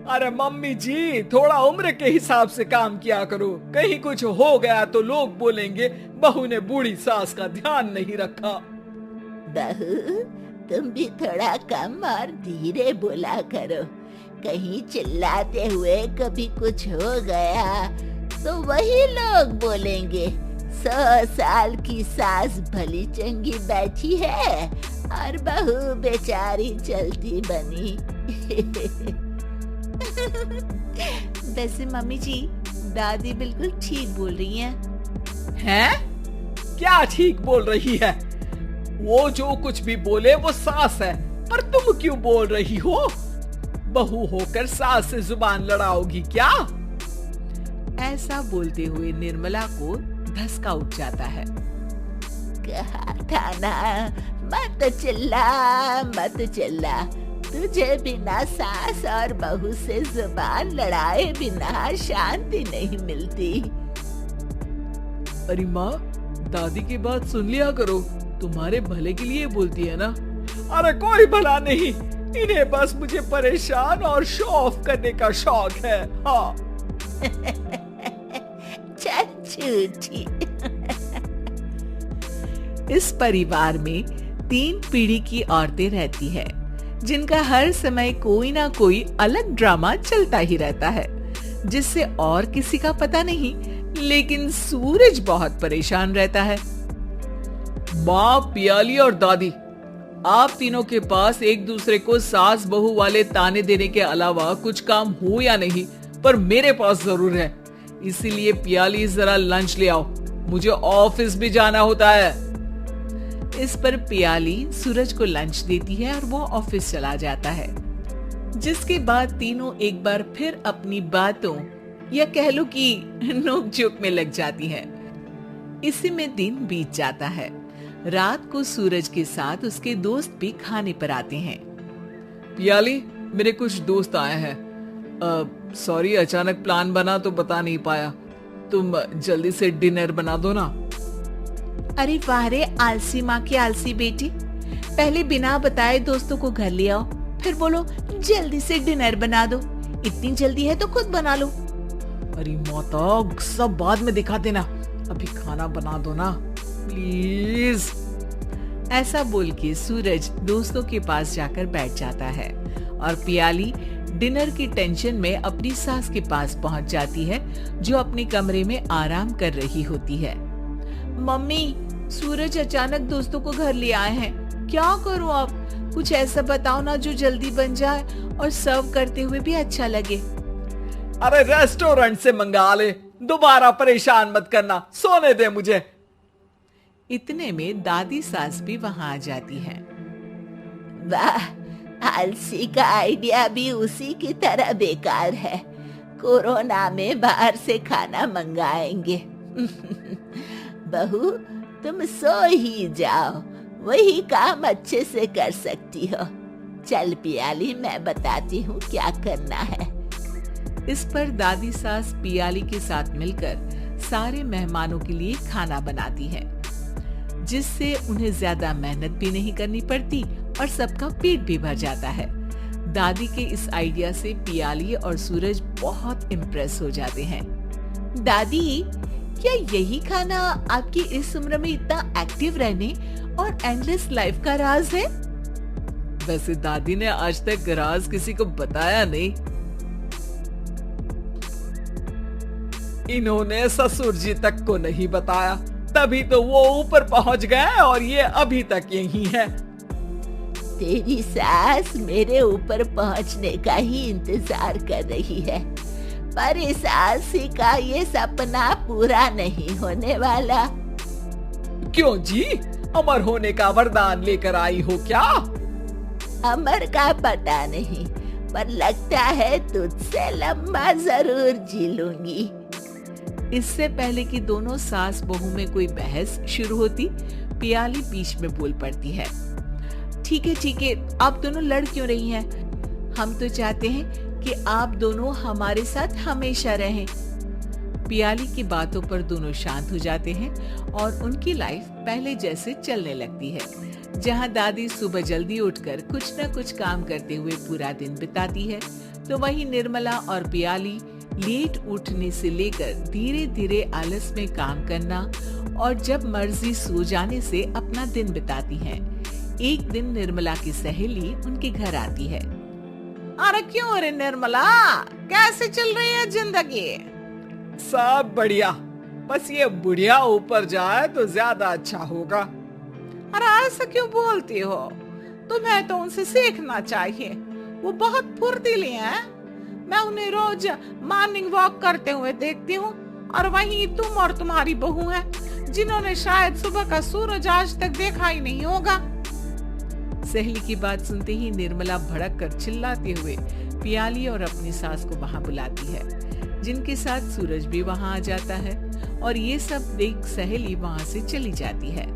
अरे मम्मी जी, थोड़ा उम्र के हिसाब से काम किया करो। कहीं कुछ हो गया तो लोग बोलेंगे बहू ने बूढ़ी सास का ध्यान नहीं रखा। बहू, तुम भी थोड़ा कम और धीरे बोला करो। कहीं चिल्लाते हुए कभी कुछ हो गया तो वही लोग बोलेंगे 100 साल की सास भली चंगी बैठी है और बहू बेचारी चलती बनी। वैसे मम्मी जी, दादी बिल्कुल ठीक बोल रही हैं। हैं? क्या ठीक बोल रही है? वो जो कुछ भी बोले वो सास है, पर तुम क्यों बोल रही हो? बहू होकर सास से जुबान लड़ाओगी क्या? ऐसा बोलते हुए निर्मला को धसका उठ जाता है। कहा था ना, मत चिल्ला। तुझे बिना सास और बहू से जुबान लड़ाए बिना शांति नहीं मिलती। अरे माँ, दादी की बात सुन लिया करो, तुम्हारे भले के लिए बोलती है ना। अरे कोई भला नहीं, इन्हें बस मुझे परेशान और शो ऑफ करने का शौक है। हाँ। चल झूठी। इस परिवार में 3 पीढ़ी की औरतें रहती है, जिनका हर समय कोई ना कोई अलग ड्रामा चलता ही रहता है, जिससे और किसी का पता नहीं, लेकिन सूरज बहुत परेशान रहता है। माँ, पियाली और दादी, आप तीनों के पास एक दूसरे को सास बहू वाले ताने देने के अलावा कुछ काम हो या नहीं, पर मेरे पास जरूर है। इसीलिए पियाली, जरा लंच ले आओ, मुझे ऑफिस भी जाना होता है। इस पर पियाली सूरज को लंच देती है और वो ऑफिस चला जाता है, जिसके बाद तीनों एक बार फिर अपनी बातों या कह लो कि नोक-झोंक में लग जाती हैं। इसी में दिन बीत जाता है। रात को सूरज के साथ उसके दोस्त भी खाने पर आते हैं। पियाली, मेरे कुछ दोस्त आए हैं। सॉरी, अचानक प्लान बना तो बता नहीं पाया। तुम जल्दी से डिनर बना दो ना। अरे वाह रे, आलसी माँ की आलसी बेटी। पहले बिना बताए दोस्तों को घर ले आओ, फिर बोलो जल्दी से डिनर बना दो। इतनी जल्दी है तो खुद बना लो। अरे माता, सब बाद में दिखा देना, अभी खाना बना दो ना प्लीज। ऐसा बोल के सूरज दोस्तों के पास जाकर बैठ जाता है और पियाली डिनर की टेंशन में अपनी सास के पास पहुंच जाती है, जो अपने कमरे में आराम कर रही होती है। मम्मी, सूरज अचानक दोस्तों को घर ले आए हैं, क्या करूं अब? कुछ ऐसा बताओ ना जो जल्दी बन जाए और सर्व करते हुए भी अच्छा लगे। अरे रेस्टोरेंट से मंगा ले, दोबारा परेशान मत करना, सोने दे मुझे। इतने में दादी सास भी वहां आ जाती है। वाह, आलसी का आइडिया भी उसी की तरह बेकार है। कोरोना में बाहर से खाना मंगाएंगे। बहू, तुम सो ही जाओ, वही काम अच्छे से कर सकती हो। चल पियाली, मैं बताती हूँ क्या करना है। इस पर दादी सास पियाली के साथ मिलकर सारे मेहमानों के लिए खाना बनाती है, जिससे उन्हें ज्यादा मेहनत भी नहीं करनी पड़ती और सबका पेट भी भर जाता है। दादी के इस आइडिया से पियाली और सूरज बहुत इम्प्रेस हो जाते हैं। दादी, क्या यही खाना आपकी इस उम्र में इतना एक्टिव रहने और एंडलेस लाइफ का राज है? वैसे दादी ने आज तक राज किसी को बताया नहीं। इन्होंने ससुर जी तक को नहीं बताया, तभी तो वो ऊपर पहुंच गए और ये अभी तक यही है। तेरी सास मेरे ऊपर पहुंचने का ही इंतजार कर रही है, पर इस आलसी का ये सपना पूरा नहीं होने वाला। क्यों जी, अमर होने का वरदान लेकर आई हो क्या? अमर का पता नहीं, पर लगता है तुझसे लंबा जरूर जी लूंगी। इससे पहले कि दोनों सास बहू में कोई बहस शुरू होती, पियाली बीच में बोल पड़ती है। ठीक है, आप दोनों लड़ क्यों रही हैं? हम तो चाहते हैं कि आप दोनों हमारे साथ हमेशा रहें। पियाली की बातों पर दोनों शांत हो जाते हैं और उनकी लाइफ पहले जैसे चलने लगती है, जहां दादी सुबह जल्दी उठकर कुछ न कुछ काम करते हुए पूरा दिन बिताती है, तो वहीं निर्मला और पियाली लेट उठने से लेकर धीरे धीरे आलस में काम करना और जब मर्जी सो जाने से अपना दिन बिताती हैं। एक दिन निर्मला की सहेली उनके घर आती है। अरे क्यों रे निर्मला, कैसे चल रही है जिंदगी? सब बढ़िया, बस ये बुढ़िया ऊपर जाए तो ज्यादा अच्छा होगा। अरे ऐसा क्यों बोलती हो? तुम्हें तो उनसे सीखना चाहिए, वो बहुत फुर्तीली हैं। मैं उन्हें रोज मॉर्निंग वॉक करते हुए देखती हूँ, और वहीं तुम और तुम्हारी बहू हैं जिन्होंने शायद सुबह का सूरज आज तक देखा ही नहीं होगा। सहेली की बात सुनते ही निर्मला भड़क कर चिल्लाते हुए पियाली और अपनी सास को वहां बुलाती है, जिनके साथ सूरज भी वहां आ जाता है और ये सब देख सहेली वहां से चली जाती है।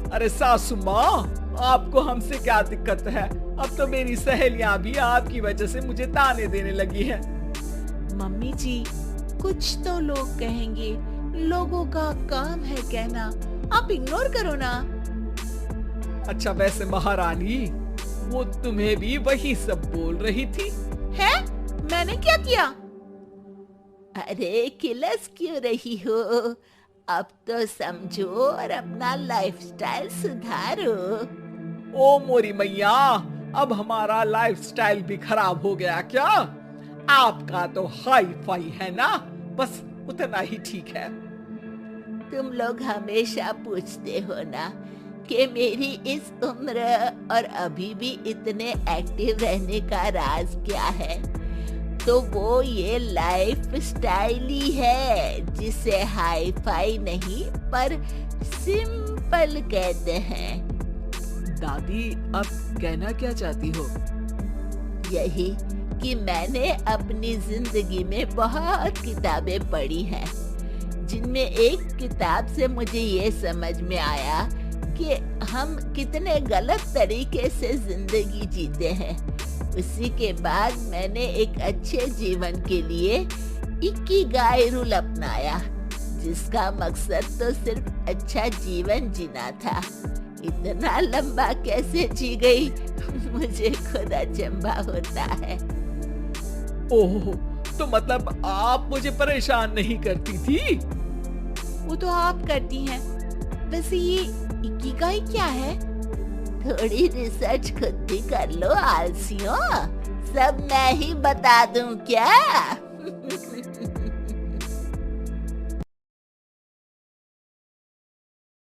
अरे सासू माँ, आपको हमसे क्या दिक्कत है? अब तो मेरी सहेलियां भी आपकी वजह से मुझे ताने देने लगी हैं। मम्मी जी, कुछ तो लोग कहेंगे, लोगों का काम है कहना, आप इग्नोर करो ना। अच्छा वैसे महारानी, वो तुम्हें भी वही सब बोल रही थी? है? मैंने क्या किया? अरे किलस क्यों रही हो? अब तो समझो और अपना लाइफस्टाइल सुधारो। ओ मोरी मैया, अब हमारा लाइफस्टाइल भी खराब हो गया क्या? आपका तो हाई फाई है ना, बस उतना ही ठीक है। तुम लोग हमेशा पूछते हो ना कि मेरी इस उम्र और अभी भी इतने एक्टिव रहने का राज क्या है, तो वो ये लाइफ स्टाइल ही है, जिसे हाई फाई नहीं पर सिंपल कहते हैं। दादी, अब कहना क्या चाहती हो? यही कि मैंने अपनी जिंदगी में बहुत किताबें पढ़ी हैं, जिनमें एक किताब से मुझे ये समझ में आया कि हम कितने गलत तरीके से जिंदगी जीते हैं। उसी के बाद मैंने एक अच्छे जीवन के लिए इकिगाई रूल अपनाया, जिसका मकसद तो सिर्फ अच्छा जीवन जीना था। इतना लंबा कैसे जी गई मुझे खुद अचंभा होता है। ओह, तो मतलब आप मुझे परेशान नहीं करती थी? वो तो आप करती हैं। वैसे ये इकिगाई क्या है? थोड़ी रिसर्च खुद भी कर लो आलसियों, सब मैं ही बता दूं क्या?